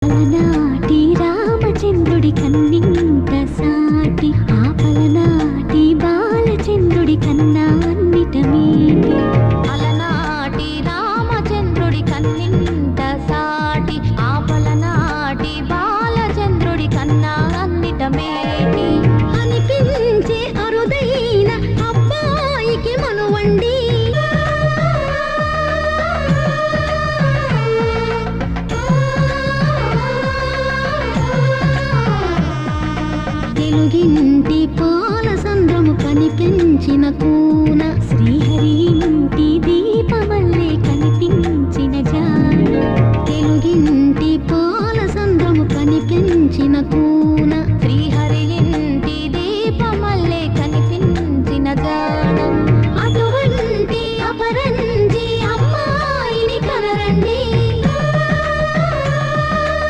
అలనాటి రామచంద్రుడి కన్నింత సాటి, ఆపలనాటి బాలచంద్రుడి కన్నా అన్నిట మీటి. అలనాటి రామచంద్రుడి కన్నింత సాటి, ఆపలనాటి బాలచంద్రుడి కన్నా అన్నిట మేటి. అనిపించే అరుదైన అబ్బాయికి మనువండి, తెలుగింటి పాల సంద్రము కనిపించిన కూన, శ్రీహరి ఇంటి